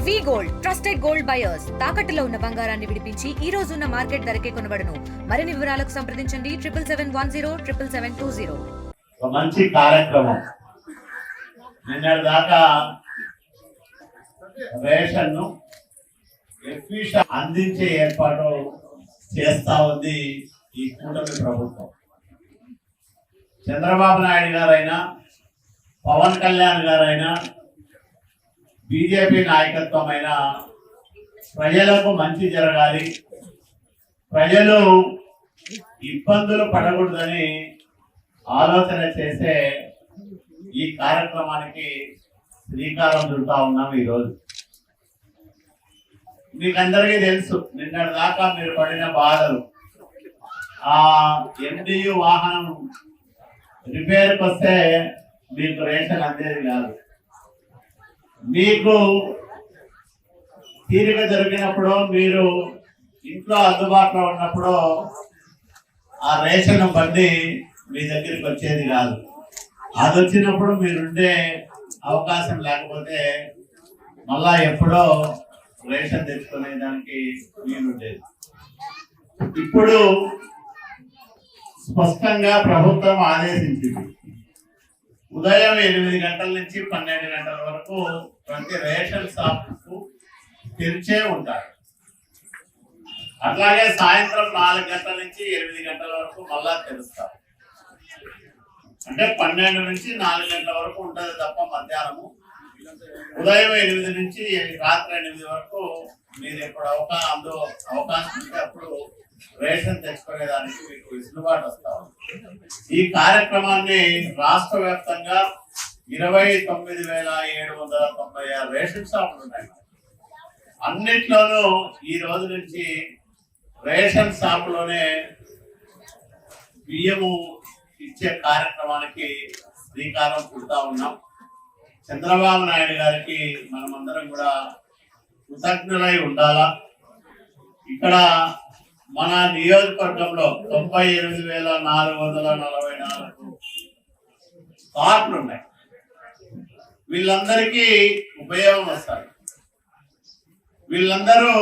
వి gold trusted gold buyers తాకట్టులో ఉన్న బంగారాన్ని విడిపించి ఈ రోజు ఉన్న మార్కెట్ ధరకే కొనబడును. మరిన్ని వివరాలకు సంప్రదించండి 7710 మంచి కార్యక్రమం. నిన్నటి దాకా రేషన్ ను అందించే ఏర్పాటు చేస్తా ఉంది ఈ కూటమి ప్రభుత్వం. చంద్రబాబు నాయుడు గారైనా పవన్ కళ్యాణ్ గారైనా బీజేపీ నాయకత్వమైన ప్రజలకు మంచి జరగాలి, ప్రజలు ఇబ్బందులు పడకూడదని ఆలోచన చేసే ఈ కార్యక్రమానికి శ్రీకారం చుడతా ఉన్నాం. ఈరోజు మీకందరికీ తెలుసు, నిన్నటి దాకా మీరు పడిన బాధలు. ఆ MDU వాహనం రిపేర్కి వస్తే మీకు రేషన్ అందేది కాదు. మీకు తీరిక దొరికినప్పుడు, మీరు ఇంట్లో అందుబాటులో ఉన్నప్పుడు ఆ రేషన్ బండి మీ దగ్గరికి వచ్చేది కాదు. అది వచ్చినప్పుడు మీరుండే అవకాశం లేకపోతే మళ్ళా ఎప్పుడో రేషన్ తెచ్చుకునే దానికి వీలుండేది. ఇప్పుడు స్పష్టంగా ప్రభుత్వం ఆదేశించింది, ఉదయం 8 గంటల నుంచి 12 గంటల వరకు ప్రతి రేషన్ షాప్కు తెరిచే ఉంటారు. అట్లాగే సాయంత్రం 4 గంటల నుంచి 8 గంటల వరకు మళ్ళా తెరుస్తారు. అంటే 12 నుంచి 4 గంటల వరకు ఉంటుంది తప్ప మధ్యాహ్నము. ఉదయం 8 నుంచి రాత్రి 8 వరకు మీరు ఎప్పుడు అవకాశం ఉంటే అప్పుడు రేషన్ తెచ్చుకునేదానికి మీకు వెసులుబాటు వస్తా ఉంది. ఈ కార్యక్రమాన్ని రాష్ట్ర వ్యాప్తంగా 29,796 రేషన్ షాపులు ఉన్నాయి. అన్నిట్లోనూ ఈ రోజు నుంచి రేషన్ షాపులోనే బియ్యము ఇచ్చే కార్యక్రమానికి శ్రీకారం చుడతా ఉన్నాం. చంద్రబాబు నాయుడు గారికి మనమందరం కూడా కృతజ్ఞులై ఉండాలా. ఇక్కడ మన నియోజకవర్గంలో 98,444 కార్డులు ఉన్నాయి. వీళ్ళందరికీ ఉపయోగం వస్తారు. వీళ్ళందరూ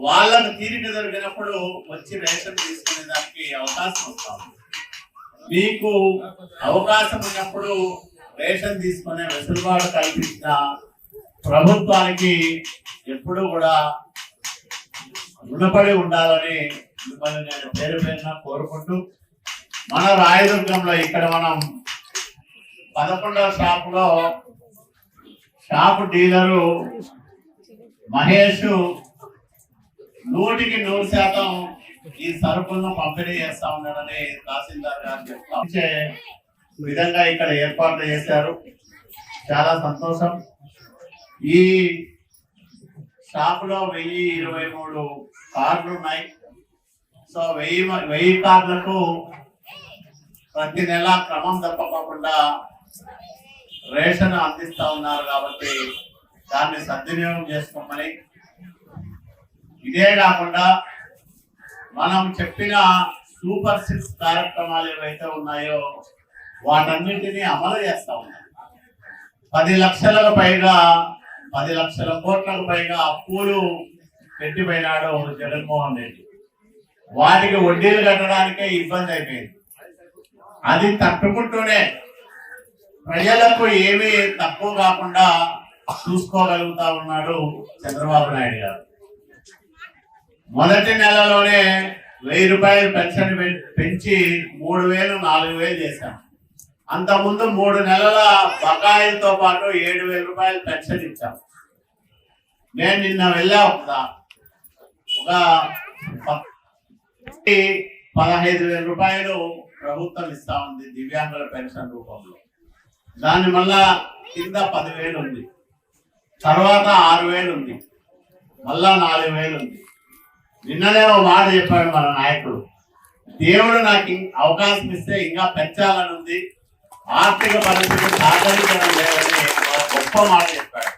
వాళ్ళకు తీరిక దొరికినప్పుడు వచ్చి రేషన్ తీసుకునే దానికి అవకాశం వస్తుంది. మీకు అవకాశం ఉన్నప్పుడు రేషన్ తీసుకునే వెసులుబాటు కల్పించిన ప్రభుత్వానికి ఎప్పుడు కూడా రుణపడి ఉండాలని మిమ్మల్ని నేను పేరు పేరున కోరుకుంటూ, మన రాయదుర్గంలో ఇక్కడ మనం 11వ షాపులో షాపు డీలరు మహేష్ 100% ఈ సరుకులను పంపిణీ చేస్తా ఉన్నాడని తహసీల్దార్ గారు చెప్తే విధంగా ఇక్కడ ఏర్పాట్లు చేశారు. చాలా సంతోషం. ఈ షాపులో 1023 కార్డులు ఉన్నాయి. సో 1000 కార్డులకు ప్రతి నెల క్రమం తప్పకుండా రేషన్ అందిస్తా ఉన్నారు. కాబట్టి దాన్ని సద్వినియోగం చేసుకోమని, ఇదే కాకుండా మనం చెప్పిన సూపర్ 6 కార్యక్రమాలు ఏవైతే ఉన్నాయో వాటన్నింటినీ అమలు చేస్తా ఉన్నాం. 10 లక్షలకు పైగా 10 లక్షల కోట్లకు పైగా అప్పులు పెట్టిపోయినాడు జగన్మోహన్ రెడ్డి. వాటికి వడ్డీలు కట్టడానికే ఇబ్బంది అయిపోయింది. అది తట్టుకుంటూనే ప్రజలకు ఏమీ తక్కువ కాకుండా చూసుకోగలుగుతా ఉన్నాడు చంద్రబాబు నాయుడు గారు. మొదటి నెలలోనే 1000 రూపాయలు పెన్షన్ పెంచి 3000, 4000 చేశాం. అంతకుముందు 3 నెలల బకాయిలతో పాటు 7000 రూపాయలు పెన్షన్ ఇచ్చాం. నేను నిన్న వెళ్ళా, ఒక 15,000 రూపాయలు ప్రభుత్వం ఇస్తా ఉంది దివ్యాంగుల పెన్షన్ రూపంలో. దాని మళ్ళా కింద 10,000 ఉంది, తర్వాత 6,000 ఉంది, మళ్ళా 4,000 ఉంది. నిన్ననే ఒక మాట చెప్పాడు మన నాయకుడు, దేవుడు నాకు అవకాశం ఇస్తే ఇంకా పెంచాలని ఉంది, ఆర్థిక పరిస్థితి సహకరించడం లేదని గొప్ప మాట చెప్పాడు.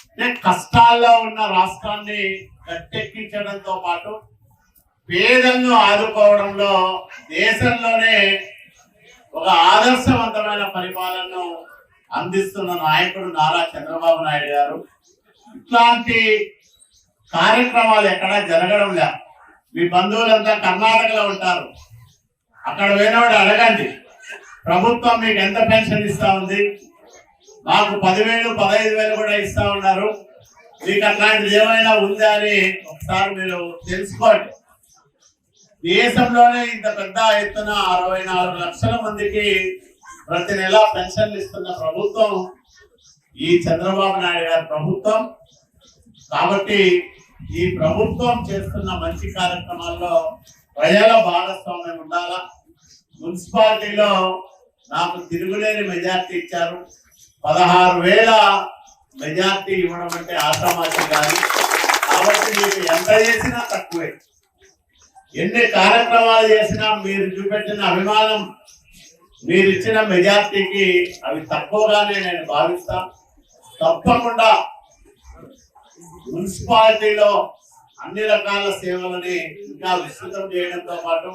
అంటే కష్టాల్లో ఉన్న రాష్ట్రాన్ని గట్టెక్కించడంతో పాటు పేదలను ఆదుకోవడంలో దేశంలోనే ఒక ఆదర్శవంతమైన పరిపాలనను అందిస్తున్న నాయకుడు నారా చంద్రబాబు నాయుడు గారు. ఇట్లాంటి కార్యక్రమాలు ఎక్కడా జరగడం లే. మీ బంధువులంతా కర్ణాటకలో ఉంటారు, అక్కడ పోయినవాడు అడగండి ప్రభుత్వం మీకు ఎంత పెన్షన్ ఇస్తా ఉంది. మాకు 10,000 15,000 కూడా ఇస్తా ఉన్నారు. మీకు అట్లాంటిది ఏమైనా ఉందా అని ఒకసారి మీరు తెలుసుకోండి. దేశంలోనే ఇంత పెద్ద ఎత్తున 64 లక్షల మందికి ప్రతి నెల పెన్షన్లు ఇస్తున్న ప్రభుత్వం ఈ చంద్రబాబు నాయుడు గారి ప్రభుత్వం. కాబట్టి ఈ ప్రభుత్వం చేస్తున్న మంచి కార్యక్రమాల్లో ప్రజల భాగస్వామ్యం ఉండాలా. మున్సిపాలిటీలో నాకు తిరుగులేని మెజార్టీ ఇచ్చారు. 16,000 మెజార్టీ ఇవ్వడం అంటే ఆశామాషి కాదు. కాబట్టి మీకు ఎంత చేసినా తక్కువే. ఎన్ని కార్యక్రమాలు చేసినా మీరు చూపెట్టిన అభిమానం, మీరు ఇచ్చిన మెజార్టీకి అవి తక్కువగానే నేను భావిస్తా. తప్పకుండా మున్సిపాలిటీలో అన్ని రకాల సేవలని ఇంకా విస్తృతం చేయడంతో పాటు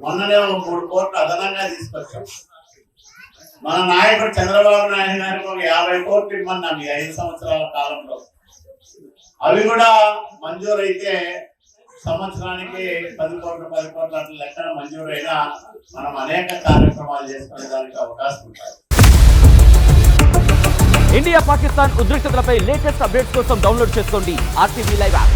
మొన్ననే 3 కోట్లు అదనంగా తీసుకొచ్చాం. మన నాయకుడు చంద్రబాబు నాయుడు గారికి ఒక 50 కోట్లు ఇమ్మన్నాం ఈ 5 సంవత్సరాల కాలంలో. అవి కూడా మంజూరైతే సంవత్సరానికి 10 కోట్లు అట్లా లెక్కన మంజూరైనా మనం అనేక కార్యక్రమాలు చేసుకునే దానికి అవకాశం ఉంటుంది. ఇండియా పాకిస్తాన్ ఉద్రిక్తతలపై లేటెస్ట్ అప్డేట్స్ కోసం డౌన్లోడ్ చేసుకోండి RTV లైవ్ యాప్.